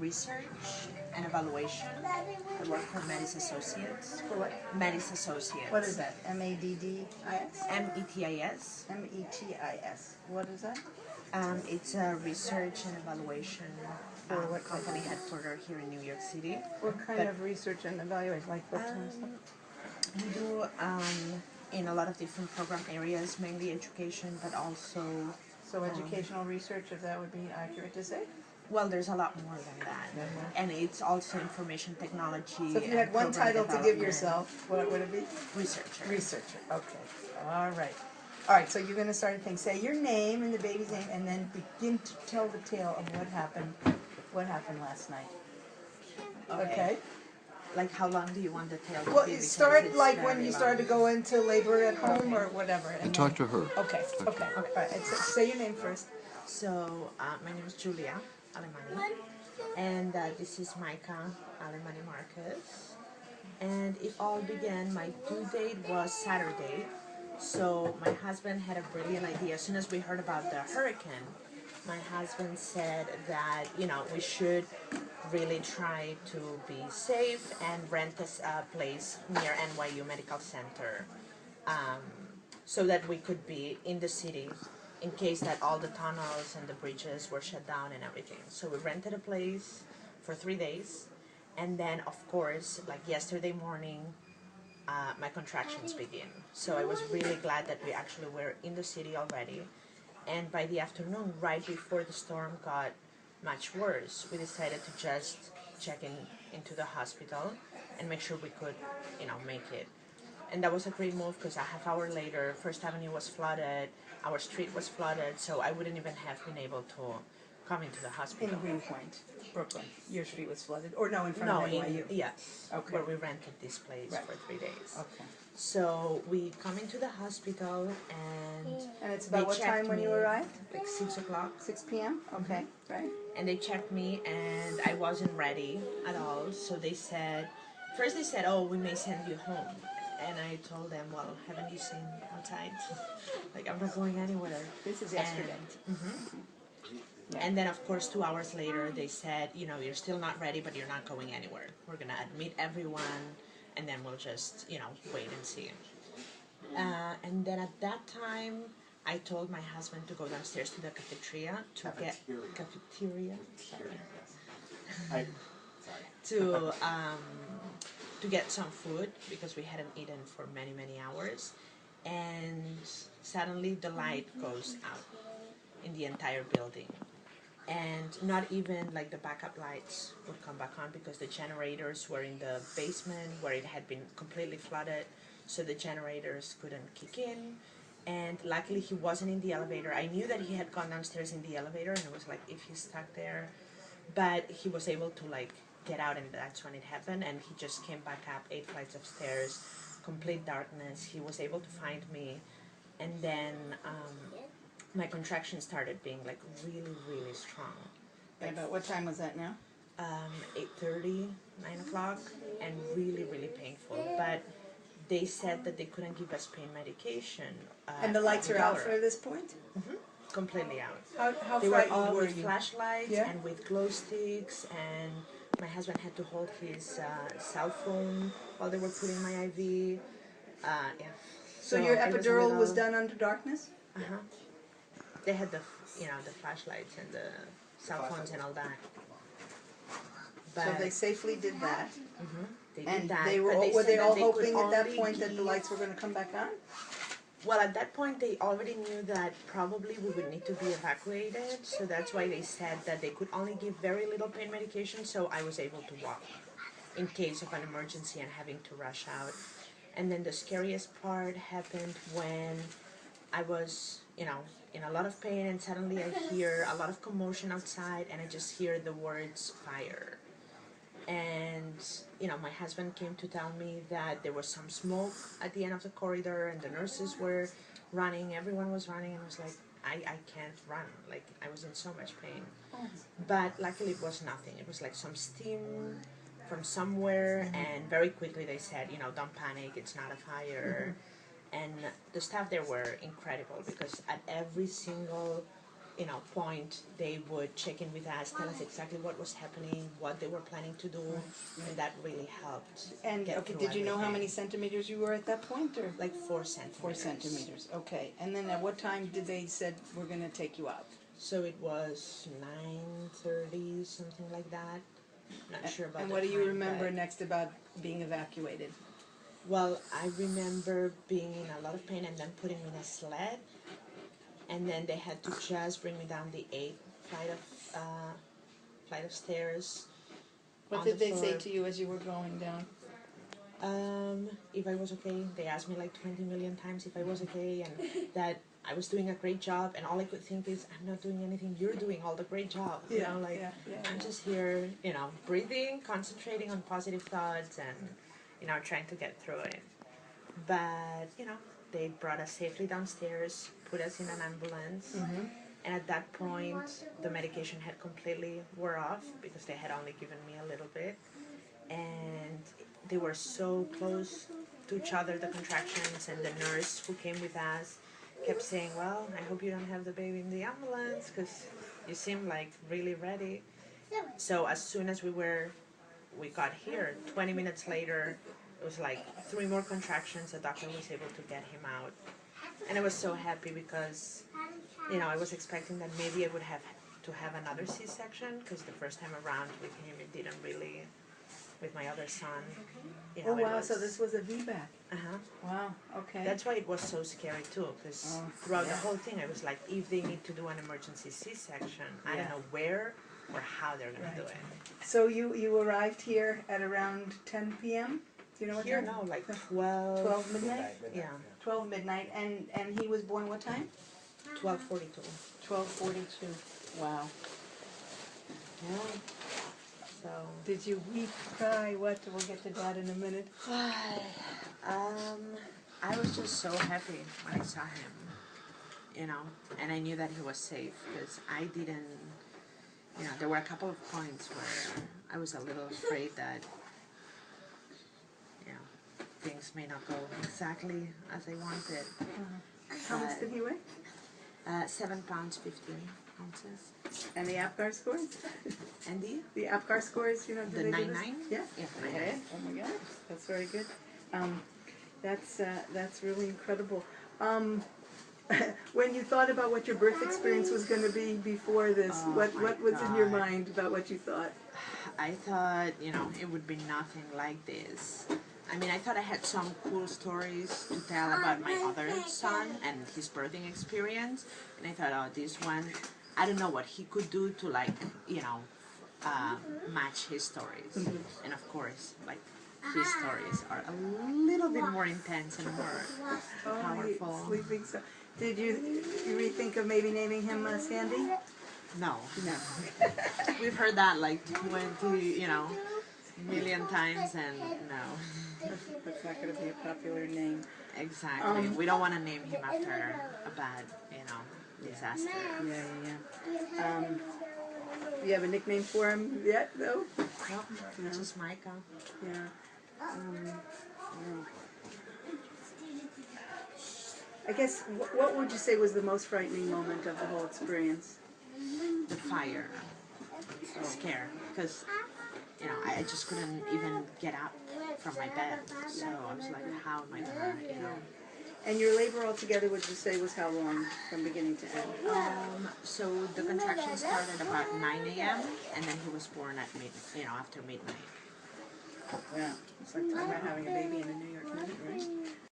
research and evaluation. I work for Metis Associates. For what? Metis Associates. What is that? M-A-D-D-I-S? METIS. M-E-T-I-S. What is that? It's a research and evaluation For what type company of- headquartered here in New York City. What kind of research and evaluation? Like what kind of stuff? We do in a lot of different program areas, mainly education, but also, So educational research, if that would be accurate to say? well, there's a lot more than that. And it's also information technology. So if you had and one program title to give development. yourself, what would it be? Researcher. Researcher. Okay. All right. All right, so you're going to start a thing. Say your name and the baby's name, and then begin to tell the tale of what happened last night. Okay? Like, how long do you want the tale to Well, be? it Because start it's like when very you started to long. go into labor at home or whatever. And Talk to her. Okay, okay. All right, and so say your name first. So, my name is Julia Alemani, and this is Micah Alemani Marcus. And it all began, my due date was Saturday, so my husband had a brilliant idea. As soon as we heard about the hurricane, my husband said that, we should really try to be safe and rent a place near NYU Medical Center, so that we could be in the city in case that all the tunnels and the bridges were shut down and everything. So we rented a place for 3 days, and then of course, like yesterday morning, my contractions begin. So I was really glad that we actually were in the city already. And by the afternoon, right before the storm got much worse, we decided to just check into the hospital and make sure we could, make it. And that was a great move because a half hour later, First Avenue was flooded, our street was flooded, so I wouldn't even have been able to come into the In hospital. Greenpoint, Brooklyn. Your street was flooded. Or no, in front No, of NYU. yes, Okay. where we rented this place Right. for 3 days. Okay. So we come into the hospital and And it's they about what checked time when you me, arrived? like 6 o'clock. 6 p.m.? Okay, right. And they checked me and I wasn't ready at all. So they said, first they said, oh, we may send you home. And I told them, well, haven't you seen outside? Like, I'm not going anywhere. This is yesterday. And then, of course, 2 hours later, they said, you're still not ready, but you're not going anywhere. We're going to admit everyone, and then we'll just, wait and see. And then at that time, I told my husband to go downstairs to the cafeteria to get some food because we hadn't eaten for many, many hours. And suddenly the light goes out in the entire building. And not even like the backup lights would come back on because the generators were in the basement where it had been completely flooded, so the generators couldn't kick in. And luckily he wasn't in the elevator. I knew that he had gone downstairs in the elevator, and it was like if he's stuck there, but he was able to get out, and that's when it happened. And he just came back up 8 flights of stairs, complete darkness. He was able to find me, and then my contractions started being really, really strong. And about what time was that now? 8:30, 9 o'clock, and really, really painful. But they said that they couldn't give us pain medication. And the lights are out Dora. for this point? Completely out. How They were frightened all were with you? flashlights Yeah? and with glow sticks, and my husband had to hold his cell phone while they were putting my IV. Yeah. So your it epidural was little- done under darkness? Uh-huh. They had the flashlights and the cell phones and all that. But So they safely did that. they did And that. they but were said they that all they could hoping at that only point that the give- lights were going to come back on? Well, at that point, they already knew that probably we would need to be evacuated, so that's why they said that they could only give very little pain medication, so I was able to walk in case of an emergency and having to rush out. And then the scariest part happened when I was, in a lot of pain, and suddenly I hear a lot of commotion outside, and I just hear the words fire. And my husband came to tell me that there was some smoke at the end of the corridor, and the nurses were running, everyone was running, and I was like, I can't run, like I was in so much pain. But luckily it was nothing. It was like some steam from somewhere, and very quickly they said, don't panic, it's not a fire. And the staff there were incredible because at every single point, they would check in with us, tell us exactly what was happening, what they were planning to do, and that really helped. And get okay, through did you know how many everything. centimeters you were at that point, or? Like 4 centimeters. 4 centimeters. Okay. And then at what time did they said we're going to take you out? So it was 9:30, something like that. Not sure about And the what do you time, remember but- next about being evacuated? Well, I remember being in a lot of pain and then putting me in a sled, and then they had to just bring me down the 8th flight of stairs. What on did the they say floor. to you as you were going down? If I was okay. They asked me like 20 million times if I was okay, and that I was doing a great job, and all I could think is, I'm not doing anything, you're doing all the great job. I'm just here, breathing, concentrating on positive thoughts, and, trying to get through it. But, they brought us safely downstairs, put us in an ambulance, and at that point, the medication had completely wore off because they had only given me a little bit. And they were so close to each other, the contractions, and the nurse who came with us kept saying, well, I hope you don't have the baby in the ambulance because you seem like really ready. So as soon as we got here, 20 minutes later, it was like 3 more contractions. The doctor was able to get him out. And I was so happy because, I was expecting that maybe I would have to have another C-section because the first time around with him, it didn't really, with my other son. Oh wow, so this was a VBAC. Uh-huh. Wow, okay. That's why it was so scary too, because throughout the whole thing, I was like, if they need to do an emergency C-section, I don't know where or how they're going to do it. So you arrived here at around 10 p.m.? Do you know what Here, time? no, like 12. 12 midnight? Yeah, 12 midnight. And he was born what time? 12:42. 12:42. Wow. Yeah. So. Did you weep, cry, what? We'll get to that in a minute. I was just so happy when I saw him, and I knew that he was safe because I didn't, there were a couple of points where I was a little afraid that, things may not go exactly as I wanted. How much did he weigh? 7 pounds, 15 ounces. And the APGAR scores? And The APGAR scores, do the they do this? 9-9? Yeah. Yeah, Okay. Oh my gosh, that's very good. That's really incredible. When you thought about what your birth experience was going to be before this, what was in your mind about what you thought? I thought, it would be nothing like this. I mean, I thought I had some cool stories to tell about my other son and his birthing experience. And I thought, oh, this one, I don't know what he could do to, match his stories. And of course, his stories are a little bit more intense and more powerful. Sleeping so. Did you rethink of maybe naming him Sandy? No. No. We've heard that 20, million times, and no. That's not going to be a popular name. Exactly. We don't want to name him after a bad, disaster. Yeah. Do you have a nickname for him yet, though? No, just Micah. Yeah. I guess, what would you say was the most frightening moment of the whole experience? The fire. Scare. Because, I just couldn't even get up from my bed. So I was like, how am I going to, And your labor altogether, would you say, was how long from beginning to end? So the contraction started about 9 a.m. and then he was born at after midnight. Yeah. It's like talking about having a baby in a New York minute, right?